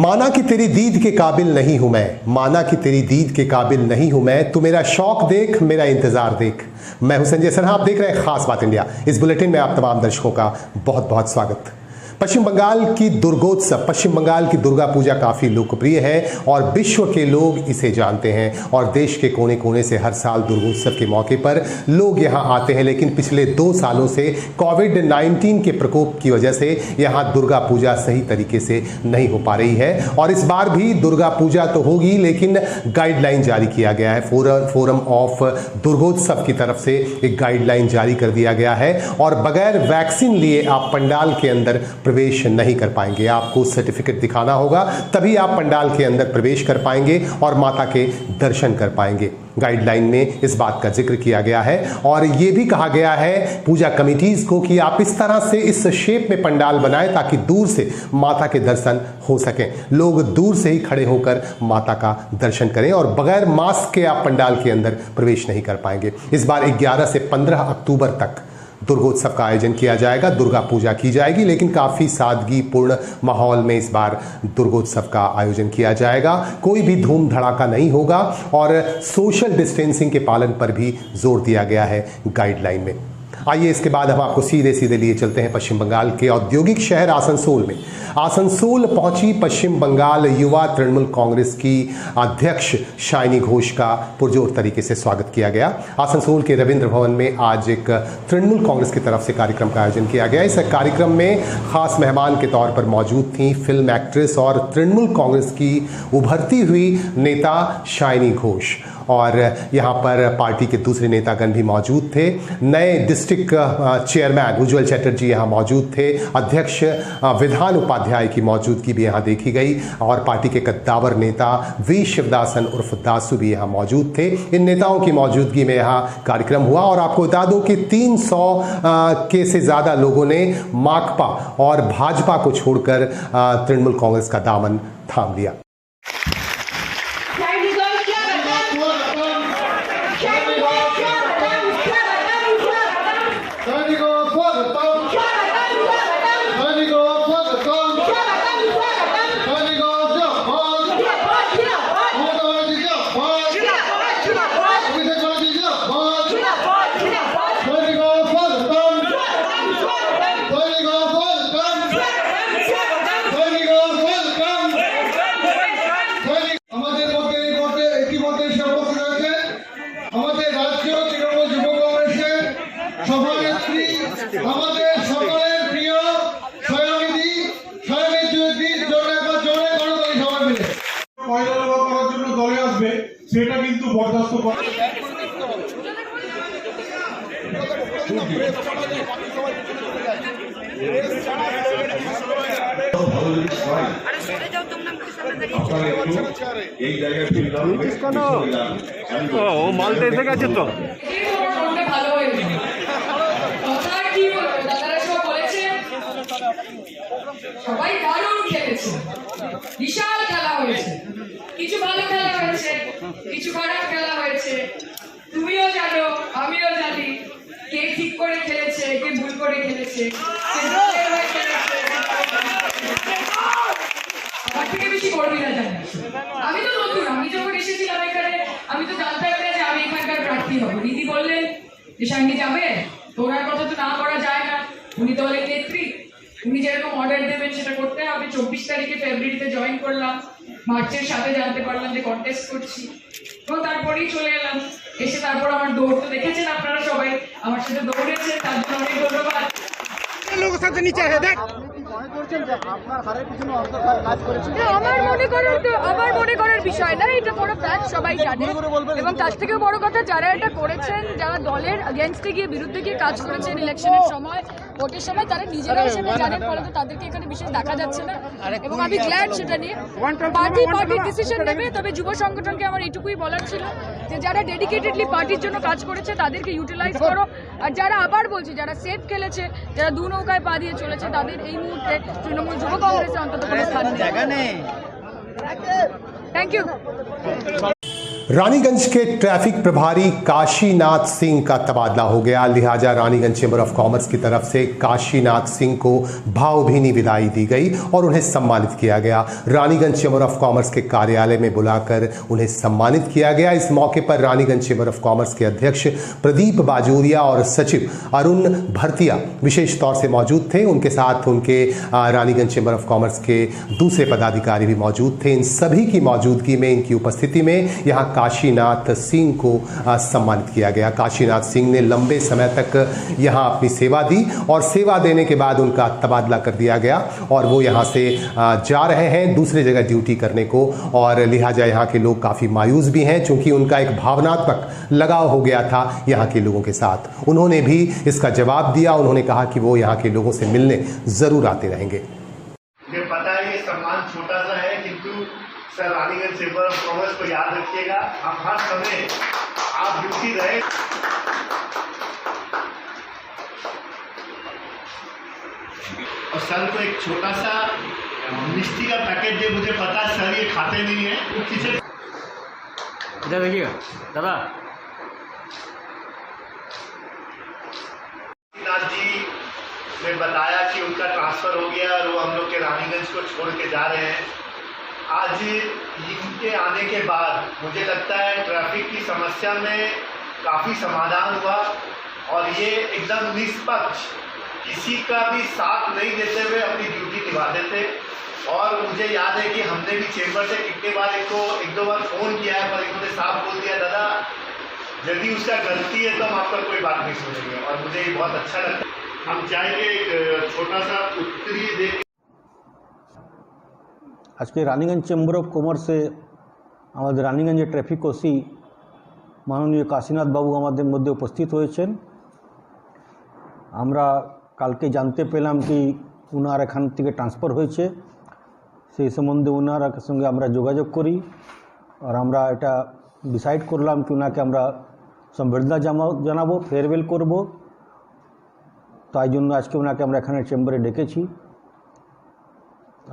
माना कि तेरी दीद के काबिल नहीं हूं मैं, माना कि तेरी दीद के काबिल नहीं हूं मैं, तू मेरा शौक देख, मेरा इंतजार देख। मैं हूं संजय सिन्हा, आप देख रहे हैं खास बात इंडिया। इस बुलेटिन में आप तमाम दर्शकों का बहुत बहुत स्वागत। पश्चिम बंगाल की दुर्गोत्सव, पश्चिम बंगाल की दुर्गा पूजा काफी लोकप्रिय है और विश्व के लोग इसे जानते हैं और देश के कोने कोने से हर साल दुर्गोत्सव के मौके पर लोग यहां आते हैं। लेकिन पिछले 2 सालों से कोविड-19 के प्रकोप की वजह से यहां दुर्गा पूजा सही तरीके से नहीं हो पा रही है और इस बार भी दुर्गा पूजा तो होगी, लेकिन गाइडलाइन जारी किया गया है। फोरम ऑफ दुर्गोत्सव की तरफ से एक गाइडलाइन जारी कर दिया गया है और बगैर वैक्सीन लिए आप पंडाल के अंदर प्रवेश नहीं कर पाएंगे। आपको सर्टिफिकेट दिखाना होगा, तभी आप पंडाल के अंदर प्रवेश कर पाएंगे और माता के दर्शन कर पाएंगे। गाइडलाइन में इस बात का जिक्र किया गया है और यह भी कहा गया है पूजा कमिटीज को कि आप इस तरह से इस शेप में पंडाल बनाएं ताकि दूर से माता के दर्शन हो सकें। लोग दूर से ही खड़े होकर माता का दर्शन करें और बगैर मास्क के आप पंडाल के अंदर प्रवेश नहीं कर पाएंगे। इस बार 11 से 15 अक्टूबर तक दुर्गोत्सव का आयोजन किया जाएगा, दुर्गा पूजा की जाएगी, लेकिन काफी सादगीपूर्ण माहौल में इस बार दुर्गोत्सव का आयोजन किया जाएगा। कोई भी धूम धड़ाका नहीं होगा और सोशल डिस्टेंसिंग के पालन पर भी जोर दिया गया है गाइडलाइन में। आइए इसके बाद हम आपको सीधे सीधे लिए चलते हैं पश्चिम बंगाल के औद्योगिक शहर आसनसोल में। आसनसोल पहुंची पश्चिम बंगाल युवा तृणमूल कांग्रेस की अध्यक्ष शाइनी घोष का पुरजोर तरीके से स्वागत किया गया। आसनसोल के रविंद्र भवन में आज एक तृणमूल कांग्रेस की तरफ से कार्यक्रम का आयोजन किया गया। इस कार्यक्रम में खास मेहमान के तौर पर मौजूद थी फिल्म एक्ट्रेस और तृणमूल कांग्रेस की उभरती हुई नेता शाइनी घोष और यहाँ पर पार्टी के दूसरे नेतागण भी मौजूद थे। नए डिस्ट्रिक्ट चेयरमैन उज्जवल चैटर्जी यहाँ मौजूद थे। अध्यक्ष विधान उपाध्याय की मौजूदगी भी यहाँ देखी गई और पार्टी के कद्दावर नेता वी शिवदासन उर्फ दासू भी यहाँ मौजूद थे। इन नेताओं की मौजूदगी में यहाँ कार्यक्रम हुआ और आपको बता दूं कि 300 के से ज्यादा लोगों ने माकपा और भाजपा को छोड़कर तृणमूल कांग्रेस का दामन थाम लिया। সেটা কিন্তু বরদাস্ত করা ও মালটা এসে গেছে তো সবাই দারুণ খেলেছে, বিশাল খেলা হয়েছে, কিছু ভালো খেলা হয়েছে, কিছু খারাপ খেলা হয়েছে। তুমিও জানো, আমিও জানি কে ঠিক করে খেলেছে, কে ভুল করে খেলেছে, আমার থেকে বেশি কর্মীরা জানে। আমি তো নতুন, আমি যখন এসেছিলাম এখানে আমি তো জানতাম না যে আমি এখানকার প্রার্থী হবো। দিদি বললেন যে সঙ্গে যাবে, ওনার কথা তো না করা যায় না, উনি তো হলেন নেত্রী, উনি যেরকম অর্ডার দেবেন সেটা করতে হবে। 24 তারিখে ফেব্রুয়ারিতে জয়েন করলাম, মার্চের সাথে জানতে পারলাম যে কন্টেস্ট করছি এবং তারপরেই চলে এলাম। এসে তারপর আমার দৌড় তো দেখেছেন আপনারা সবাই, আমার সাথে দৌড়েছেন, তার জন্য অনেক ধন্যবাদ। আমার মনে করার বিষয় না, এটা বড় ফ্যাক্ট, সবাই জানে। এবং তার থেকেও বড় কথা, যারা এটা করেছেন, যারা দলের এগেইনস্টে গিয়ে বিরুদ্ধে গিয়ে কাজ করেছেন ইলেকশনের সময়, ভোটের সময়, তারা নিজেরাই সেটা জানেন, ফলে তো তাদেরকে এখানে বিশেষ দেখা যাচ্ছে না। এবং আমি গ্ল্যাড সেটা নিয়ে। পার্টি ডিসিশন নেবে, তবে যুব সংগঠনকে আমার এইটুকুই বলার ছিল যে যারা ডেডিকেটেডলি পার্টির জন্য কাজ করেছে তাদেরকে ইউটিলাইজ করো, আর যারা আবার বলছি যারা সেফ খেলেছে, যারা দু নৌকায় পা দিয়ে চলেছে, তাদের এই মুহূর্তে তৃণমূল যুব কংগ্রেসে অন্তত কোনো স্থান নেই। Thank you. रानीगंज के ट्रैफिक प्रभारी काशीनाथ सिंह का तबादला हो गया। लिहाजा रानीगंज चैम्बर ऑफ कॉमर्स की तरफ से काशीनाथ सिंह को भावभीनी विदाई दी गई और उन्हें सम्मानित किया गया। रानीगंज चैम्बर ऑफ कॉमर्स के कार्यालय में बुलाकर उन्हें सम्मानित किया गया। इस मौके पर रानीगंज चैम्बर ऑफ कॉमर्स के अध्यक्ष प्रदीप बाजोरिया और सचिव अरुण भरतिया विशेष तौर से मौजूद थे। उनके साथ उनके रानीगंज चैम्बर ऑफ कॉमर्स के दूसरे पदाधिकारी भी मौजूद थे। इन सभी की मौजूदगी में, इनकी उपस्थिति में यहाँ काशीनाथ सिंह को सम्मानित किया गया। काशीनाथ सिंह ने लंबे समय तक यहाँ अपनी सेवा दी और सेवा देने के बाद उनका तबादला कर दिया गया और वो यहाँ से जा रहे हैं दूसरे जगह ड्यूटी करने को। और लिहाजा यहाँ के लोग काफ़ी मायूस भी हैं, चूंकि उनका एक भावनात्मक लगाव हो गया था यहाँ के लोगों के साथ। उन्होंने भी इसका जवाब दिया। उन्होंने कहा कि वो यहाँ के लोगों से मिलने ज़रूर आते रहेंगे। मुझे पता है ये सम्मान छोटा सा है, किंतु sir Raniganj chamber of commerce को याद रखिएगा। आप हर समय आप ड्यूटी रहे। और सर को एक छोटा सा मिष्टी का पैकेट दे। मुझे पता है सर ये खाते नहीं है, वो किसे इधर देखिएगा दादा। नाथ जी ने बताया कि उनका ट्रांसफर हो गया और वो हम लोग के रानीगंज को छोड़ के जा रहे हैं। आज इनके आने के बाद मुझे लगता है ट्रैफिक की समस्या में काफ़ी समाधान हुआ और ये एकदम निष्पक्ष, किसी का भी साथ नहीं देते हुए अपनी ड्यूटी निभाते थे। और मुझे याद है कि हमने भी चेंबर से कितने बार इनको एक दो बार फ़ोन किया है, पर इन्होंने साफ बोल दिया दादा यदि उसका गलती है तो हम आपका कोई बात नहीं सुनेंगे। और मुझे ये बहुत अच्छा लगता है। हम चाहेंगे एक छोटा सा उत्तरीय देख আজকে রানীগঞ্জ চেম্বার অফ কমার্সে আমাদের রানীগঞ্জের ট্রাফিক ওসি মাননীয় কাশীনাথ বাবু আমাদের মধ্যে উপস্থিত হয়েছেন। আমরা কালকে জানতে পেলাম কি ওনার এখান থেকে ট্রান্সফার হয়েছে। সেই সম্বন্ধে ওনার সঙ্গে আমরা যোগাযোগ করি আর আমরা এটা ডিসাইড করলাম কি ওনাকে আমরা সংবর্ধনা জানাবো, ফেয়ারওয়েল করব। তাই জন্য আজকে ওনাকে আমরা এখানে চেম্বারে ডেকেছি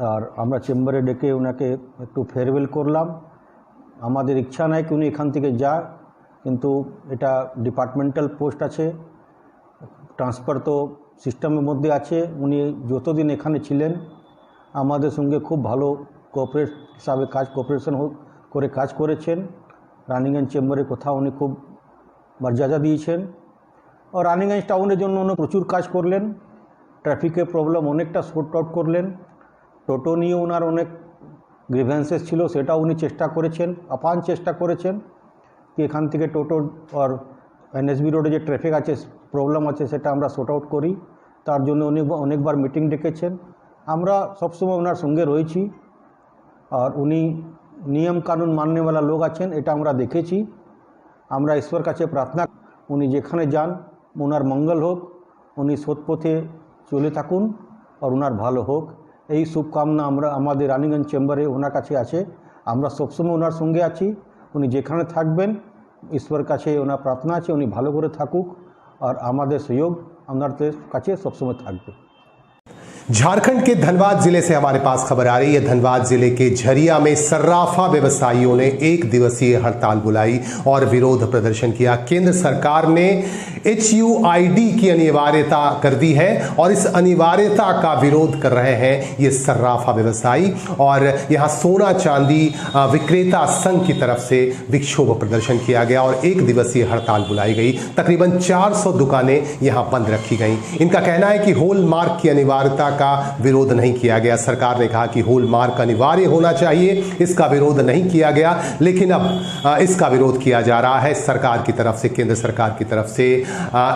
আর আমরা চেম্বারে ডেকে ওনাকে একটু ফেয়ারওয়েল করলাম। আমাদের ইচ্ছা নাই কি উনি এখান থেকে যায়, কিন্তু এটা ডিপার্টমেন্টাল পোস্ট আছে, ট্রান্সফার তো সিস্টেমের মধ্যে আছে। উনি যতদিন এখানে ছিলেন আমাদের সঙ্গে খুব ভালো কোঅপারেট হিসাবে কোঅপারেশন করে কাজ করেছেন। রানীগঞ্জ চেম্বারের কথা উনি খুব মর্যাদা দিয়েছেন আর রানীগঞ্জ টাউনের জন্য উনি প্রচুর কাজ করলেন। ট্রাফিকের প্রবলেম অনেকটা সর্ট আউট করলেন। টোটো নিয়ে ওনার অনেক গ্রিভেন্সেস ছিল, সেটাও উনি চেষ্টা করেছেন, আপ্রাণ চেষ্টা করেছেন কি এখান থেকে টোটো আর এনএসবি রোডে যে ট্রাফিক আছে প্রবলেম আছে সেটা আমরা সর্ট আউট করি। তার জন্য উনি অনেকবার মিটিং ডেকেছেন। আমরা সবসময় ওনার সঙ্গে রয়েছি আর উনি নিয়ম কানুন মাননেওয়ালা লোক আছেন, এটা আমরা দেখেছি। আমরা ঈশ্বর কাছে প্রার্থনা উনি যেখানে যান ওনার মঙ্গল হোক, উনি সৎ পথে চলে থাকুন আর ওনার ভালো হোক, এই শুভকামনা আমরা আমাদের রানীগঞ্জ চেম্বারে ওনার কাছে আছে। আমরা সবসময় ওনার সঙ্গে আছি। উনি যেখানে থাকবেন ঈশ্বর কাছে ওনার প্রার্থনা আছে উনি ভালো করে থাকুক আর আমাদের সহযোগ ওনাদের কাছে সবসময় থাকবে। झारखंड के धनबाद जिले से हमारे पास खबर आ रही है। धनबाद जिले के झरिया में सर्राफा व्यवसायियों ने 1 दिवसीय हड़ताल बुलाई और विरोध प्रदर्शन किया। केंद्र सरकार ने HUID की अनिवार्यता कर दी है और इस अनिवार्यता का विरोध कर रहे हैं ये सर्राफा व्यवसायी। और यहाँ सोना चांदी विक्रेता संघ की तरफ से विक्षोभ प्रदर्शन किया गया और 1 दिवसीय हड़ताल बुलाई गई। तकरीबन 400 दुकानें यहाँ बंद रखी गई। इनका कहना है कि हॉलमार्क की अनिवार्यता का विरोध नहीं किया गया। सरकार ने कहा कि हॉलमार्क अनिवार्य होना चाहिए, इसका विरोध नहीं किया गया, लेकिन अब इसका विरोध किया जा रहा है। सरकार की तरफ से, केंद्र सरकार की तरफ से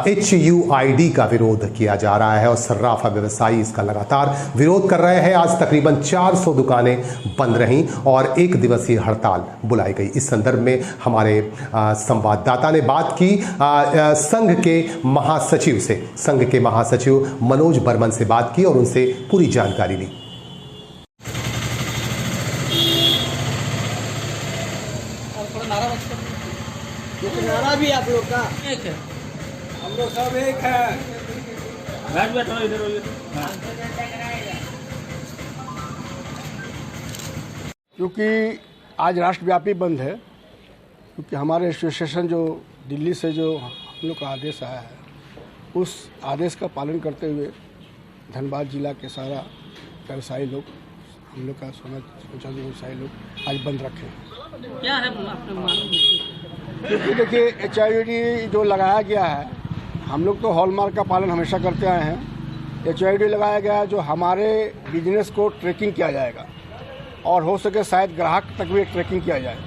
HUID का विरोध किया जा रहा है और सर्राफा व्यवसायी इसका लगातार विरोध कर रहे हैं। आज तकरीबन 400 दुकानें बंद रहीं और 1 दिवसीय हड़ताल बुलाई गई। इस संदर्भ में हमारे संवाददाता ने बात की संघ के महासचिव से, संघ के महासचिव मनोज बर्मन से बात की और उनसे पूरी जानकारी ली। नारा भी आप लोग का एक है, हम लोग सब एक है। क्योंकि आज राष्ट्रव्यापी बंद है क्योंकि हमारे एसोसिएशन जो दिल्ली से जो हम लोग का आदेश आया है, उस आदेश का पालन करते हुए धनबाद जिला के सारा व्यवसायी लोग, हम लोग का सोचा व्यवसायी लोग आज बंद रखे हैं। क्या है आपने मालूम? क्योंकि देखिए HID जो लगाया गया है, हम लोग तो हॉलमार्क का पालन हमेशा करते आए हैं। HID लगाया गया है जो हमारे बिजनेस को ट्रैकिंग किया जाएगा और हो सके शायद ग्राहक तक भी ट्रैकिंग किया जाए,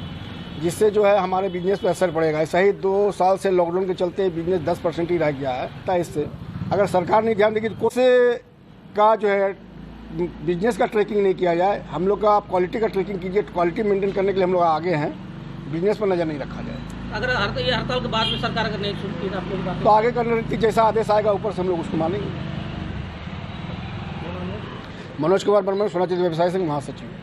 जिससे जो है हमारे बिजनेस पर असर पड़ेगा। ऐसा ही 2 साल से लॉकडाउन के चलते बिजनेस 10% ही रह गया है। इससे अगर सरकार नहीं ध्यान देगी तो से का जो है बिजनेस का ट्रैकिंग नहीं किया जाए, हम लोग का आप क्वालिटी का ट्रैकिंग कीजिए। क्वालिटी मेंटेन करने के लिए हम लोग आगे हैं, बिजनेस पर नज़र नहीं रखा जाए। अगर ये हड़ताल के बाद में सरकार अगर नहीं छूटती तो आप लोग बात तो आगे का रणनीति जैसा आदेश आएगा ऊपर से हम लोग उसको मानेंगे। मनोज कुमार वर्मा, सोना चीज व्यवसाय संघ महासचिव।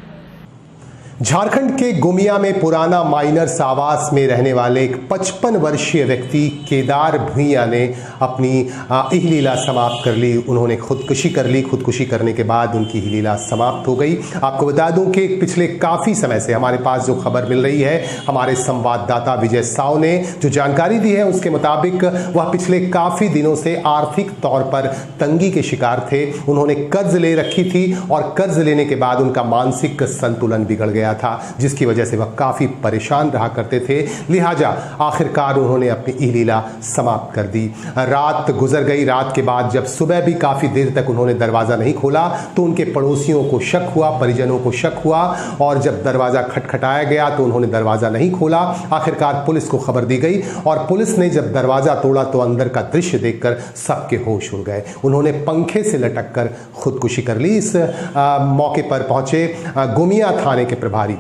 झारखंड के गोमिया में पुराना माइनर्स आवास में रहने वाले एक 55 वर्षीय व्यक्ति केदार भुइयां ने अपनी इहलीला समाप्त कर ली। उन्होंने खुदकुशी कर ली। खुदकुशी करने के बाद उनकी इहलीला समाप्त हो गई। आपको बता दूं कि पिछले काफ़ी समय से हमारे पास जो खबर मिल रही है, हमारे संवाददाता विजय साव ने जो जानकारी दी है उसके मुताबिक वह पिछले काफ़ी दिनों से आर्थिक तौर पर तंगी के शिकार थे। उन्होंने कर्ज ले रखी थी और कर्ज लेने के बाद उनका मानसिक संतुलन बिगड़ गया था, जिसकी वजह से वह काफी परेशान रहा करते थे। लिहाजा आखिरकार उन्होंने अपनी इहलीला समाप्त कर दी। रात गुजर गई। रात के बाद जब सुबह भी काफी देर तक उन्होंने दरवाजा नहीं खोला तो उनके पड़ोसियों को शक हुआ, परिजनों को शक हुआ और जब दरवाजा खटखटाया गया तो उन्होंने दरवाजा नहीं खोला। आखिरकार पुलिस को खबर दी गई और पुलिस ने जब दरवाजा तोड़ा तो अंदर का दृश्य देखकर सबके होश उड़ गए। उन्होंने पंखे से लटक कर खुदकुशी कर ली। इस मौके पर पहुंचे गोमिया थाने के प्रभारी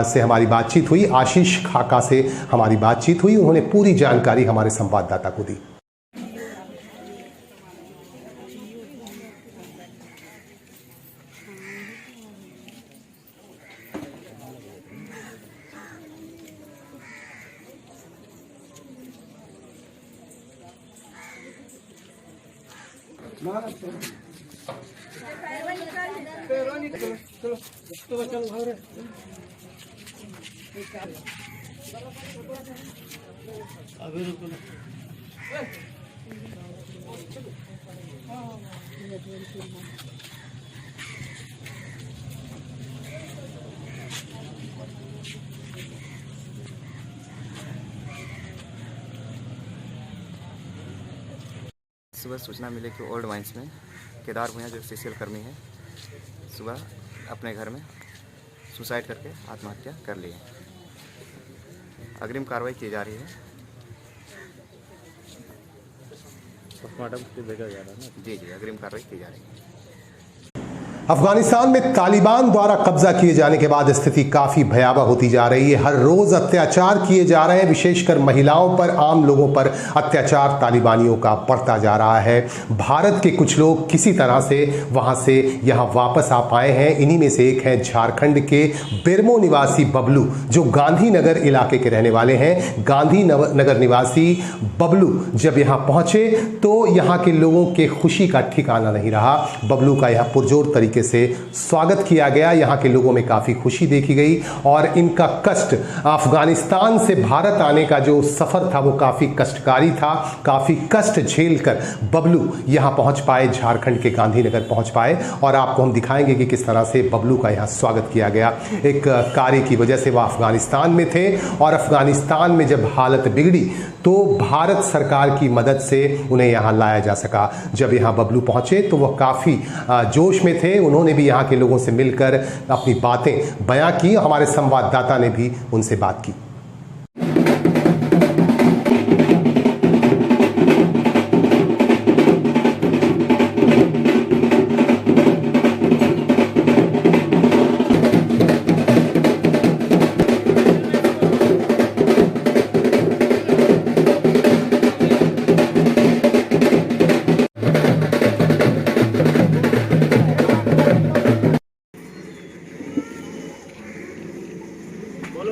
से हमारी बातचीत हुई। आशीष खाका से हमारी बातचीत हुई। उन्होंने पूरी जानकारी हमारे संवाददाता को दी। सुबह सूचना मिली कि ओल्ड माइंस में केदार भुइयां जो CCL कर्मी है, सुबह अपने घर में सुसाइड करके आत्महत्या कर ली है। अग्रिम कार्रवाई की जा रही है। पोस्टमार्टम भेजा जा रहा है। जी, अग्रिम कार्रवाई की जा रही है। अफगानिस्तान में तालिबान द्वारा कब्जा किए जाने के बाद स्थिति काफी भयावह होती जा रही है। हर रोज अत्याचार किए जा रहे हैं, विशेषकर महिलाओं पर, आम लोगों पर अत्याचार तालिबानियों का बढ़ता जा रहा है। भारत के कुछ लोग किसी तरह से वहां से यहां वापस आ पाए हैं। इन्हीं में से एक है झारखंड के बेरमो निवासी बबलू, जो गांधीनगर इलाके के रहने वाले हैं। गांधीनगर निवासी बबलू जब यहां पहुंचे तो यहां के लोगों के खुशी का ठिकाना नहीं रहा। बबलू का यहां पुरजोर तरीके से स्वागत किया गया। यहां के लोगों में काफी खुशी देखी गई और इनका कष्ट, अफगानिस्तान से भारत आने का जो सफर था वो काफी कष्टकारी था। काफी कष्ट झेलकर बबलू यहां पहुंच पाए, झारखंड के गांधीनगर पहुंच पाए और आपको हम दिखाएंगे कि किस तरह से बबलू का यहां स्वागत किया गया। एक कार्य की वजह से वह अफगानिस्तान में थे और अफगानिस्तान में जब हालत बिगड़ी तो भारत सरकार की मदद से उन्हें यहां लाया जा सका। जब यहां बबलू पहुंचे तो वह काफी जोश में थे। उन्होंने भी यहाँ के लोगों से मिलकर अपनी बातें बयां की। हमारे संवाददाता ने भी उनसे बात की।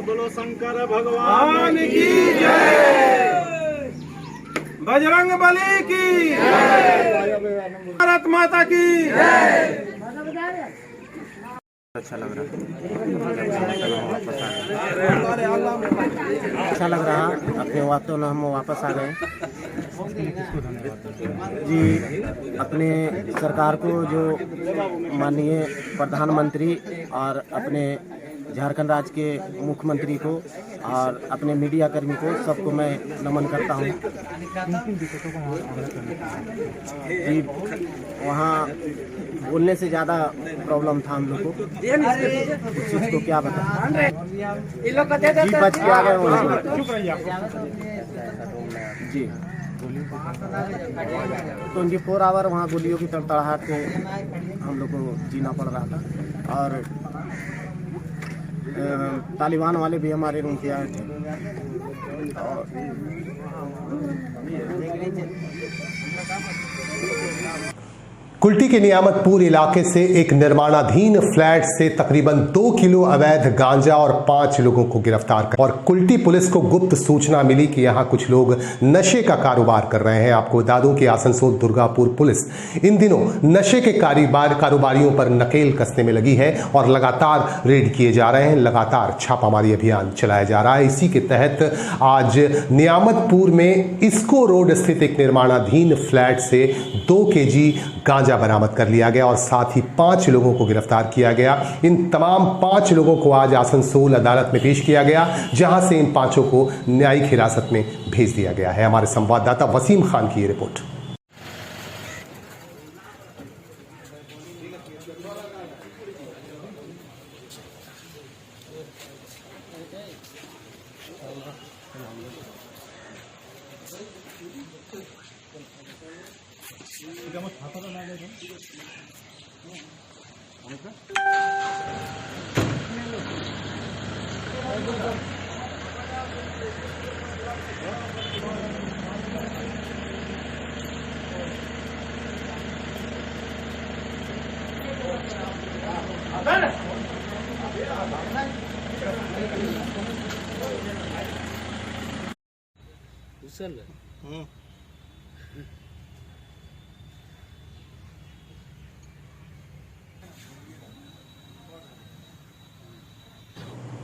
बोलो शंकर भगवान की जय, बजरंग बली की जय, भारत माता की जय। अच्छा लग रहा अच्छा लग रहा अपने वातावरण हम वापस आ गए जी। अपने सरकार को जो माननीय प्रधानमंत्री और अपने झारखंड राज्य के मुख्यमंत्री को और अपने मीडिया कर्मी को सबको मैं नमन करता हूँ जी। वहाँ बोलने से ज़्यादा प्रॉब्लम था हम लोग को, उस चीज़ को क्या बताएं जी। बच के आ गए जी। 24 आवर वहाँ गोलियों की तड़तड़ाहट से हम लोग को जीना पड़ रहा था और तालिबान वाले भी हमारे रूम पे आए थे और कुल्टी के नियामतपुर इलाके से एक निर्माणाधीन फ्लैट से तकरीबन 2 किलो अवैध गांजा और 5 लोगों को गिरफ्तार कर और कुल्टी पुलिस को गुप्त सूचना मिली कि यहां कुछ लोग नशे का कारोबार कर रहे हैं। आपको बता दूं कि आसनसोल दुर्गापुर पुलिस इन दिनों नशे के कारोबारियों पर नकेल कसने में लगी है और लगातार रेड किए जा रहे हैं, लगातार छापामारी अभियान चलाया जा रहा है। इसी के तहत आज नियामतपुर में इस्को रोड स्थित एक निर्माणाधीन फ्लैट से 2 केजी गांजा बरामद कर लिया गया और साथ ही 5 लोगों को गिरफ्तार किया गया। इन तमाम 5 लोगों को आज आसनसोल अदालत में पेश किया गया, जहां से इन 5 को न्यायिक हिरासत में भेज दिया गया है। हमारे संवाददाता वसीम खान की ये रिपोर्ट।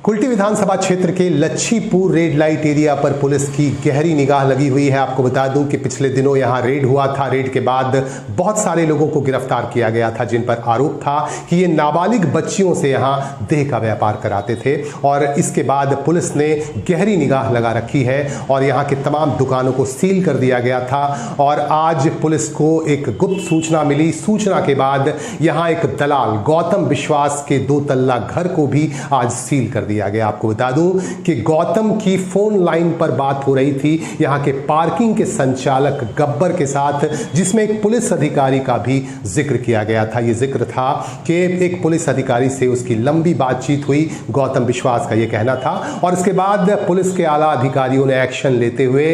कुल्टी विधानसभा क्षेत्र के लच्छीपुर रेड लाइट एरिया पर पुलिस की गहरी निगाह लगी हुई है। आपको बता दूं कि पिछले दिनों यहां रेड हुआ था। रेड के बाद बहुत सारे लोगों को गिरफ्तार किया गया था, जिन पर आरोप था कि ये नाबालिग बच्चियों से यहां देह का व्यापार कराते थे और इसके बाद पुलिस ने गहरी निगाह लगा रखी है और यहां के तमाम दुकानों को सील कर दिया गया था। और आज पुलिस को एक गुप्त सूचना मिली। सूचना के बाद यहां एक दलाल गौतम विश्वास के 2 तल्ला घर को भी आज सील कर दिया गया। आपको बता दूं कि गौतम की फोन लाइन पर बात हो रही थी यहां के पार्किंग के संचालक गब्बर के साथ, जिसमें एक पुलिस अधिकारी का भी जिक्र किया गया था। यह जिक्र था कि एक पुलिस अधिकारी से उसकी लंबी बातचीत हुई, गौतम विश्वास का यह कहना था। और इसके बाद पुलिस के आला अधिकारियों ने एक्शन लेते हुए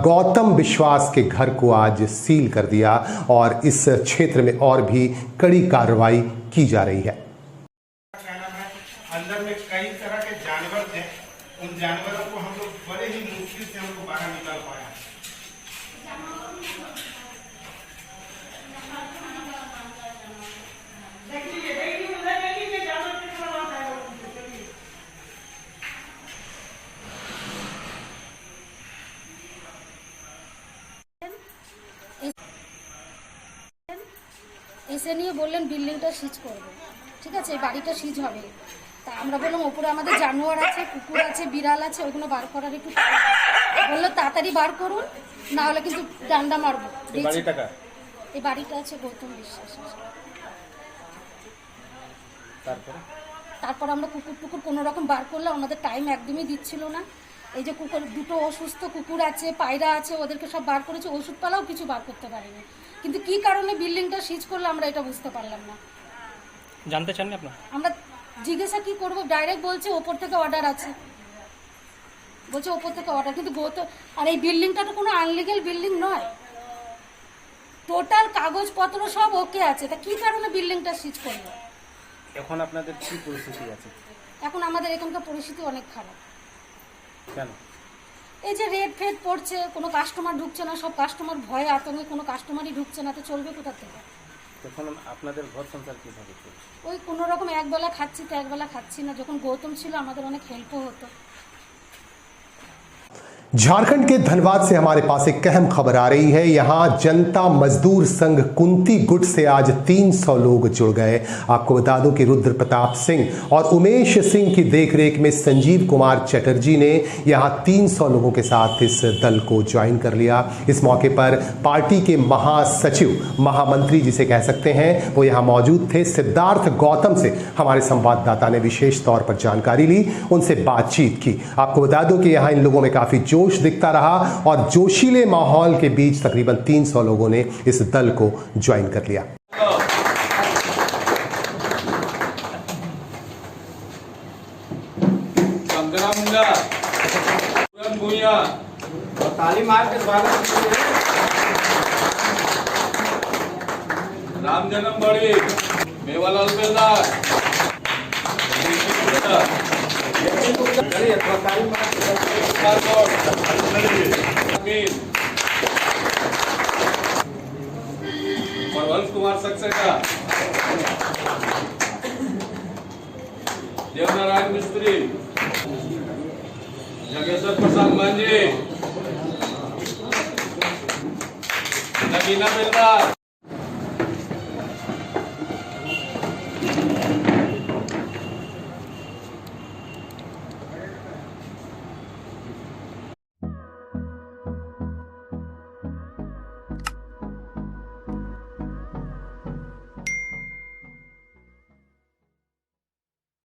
गौतम विश्वास के घर को आज सील कर दिया और इस क्षेत्र में और भी कड़ी कार्रवाई की जा रही है। अंदर में कई तरह के जानवर थे, उन जानवरों को हम लोग बड़े ही मुश्किल से हमको बाहर निकाल पाया। এসে নিয়ে বললেন বিল্ডিংটা সিজ করবে, ঠিক আছে, এই বাড়িটা সিজ হবে। তা আমরা বললাম ওপরে আমাদের জানোয়ার আছে, কুকুর আছে, বিড়াল আছে, ওইগুলো বার করার একটু বললো তাড়াতাড়ি বার করুন, না হলে কিন্তু ডান্ডা মারবো। এই বাড়িটা আছে গৌতম বিশ্বাস। তারপর আমরা কুকুর টুকুর কোনো রকম বার করলে ওনাদের টাইম একদমই দিচ্ছিল না। এই যে কুকুর 2টো অসুস্থ কুকুর আছে, পায়রা আছে, ওদেরকে সব বার করেছে, ওষুধপালাও কিছু বার করতে পারিনি। কিন্তু কি কারণে বিল্ডিংটা সিজ করলো আমরা এটা বুঝতে পারলাম না। জানতে চান আপনারা? আমরা জিজ্ঞাসা কি করব, ডাইরেক্ট বলছে ওপর থেকে অর্ডার আছে, বলছে ওপর থেকে অর্ডার। কিন্তু আর এই বিল্ডিংটা তো কোনো আনলিগাল বিল্ডিং নয়, টোটাল কাগজপত্র সব ওকে আছে, তা কি কারণে বিল্ডিংটা সিজ করলো? এখন আপনাদের কি পরিস্থিতি আছে? এখন আমাদের এখানকার পরিস্থিতি অনেক খারাপ। কেন? এই যে রেড ফেড পড়ছে, কোনো কাস্টমার ঢুকছে না, সব কাস্টমার ভয়ে আতঙ্কে কোনো কাস্টমারই ঢুকছে না, তো চলবে কোথা থেকে? তখন আপনাদের ঘর সংসার কীভাবে চলছে? ওই কোনো রকম একবেলা খাচ্ছি তো একবেলা খাচ্ছি না। যখন গৌতম ছিল আমাদের অনেক হেল্পও হতো। झारखंड के धनबाद से हमारे पास एक अहम खबर आ रही है। यहां जनता मजदूर संघ कुंती गुट से आज 300 लोग जुड़ गए। आपको बता दूं कि रुद्र प्रताप सिंह और उमेश सिंह की देखरेख में संजीव कुमार चटर्जी ने यहां 300 लोगों के साथ इस दल को ज्वाइन कर लिया। इस मौके पर पार्टी के महासचिव, महामंत्री जिसे कह सकते हैं, वो यहां मौजूद थे। सिद्धार्थ गौतम से हमारे संवाददाता ने विशेष तौर पर जानकारी ली, उनसे बातचीत की। आपको बता दूं कि यहां इन लोगों में काफी जोश दिखता रहा और जोशीले माहौल के बीच तकरीबन 300 लोगों ने इस दल को ज्वाइन कर लिया। ताली मार के स्वागत राम जन्म बड़ी मेवालाल बेलदार वंश कुमार सक्सेना, देवनारायण मिस्त्री, जगेश्वर प्रसाद मांझी, नगीना बेलदार।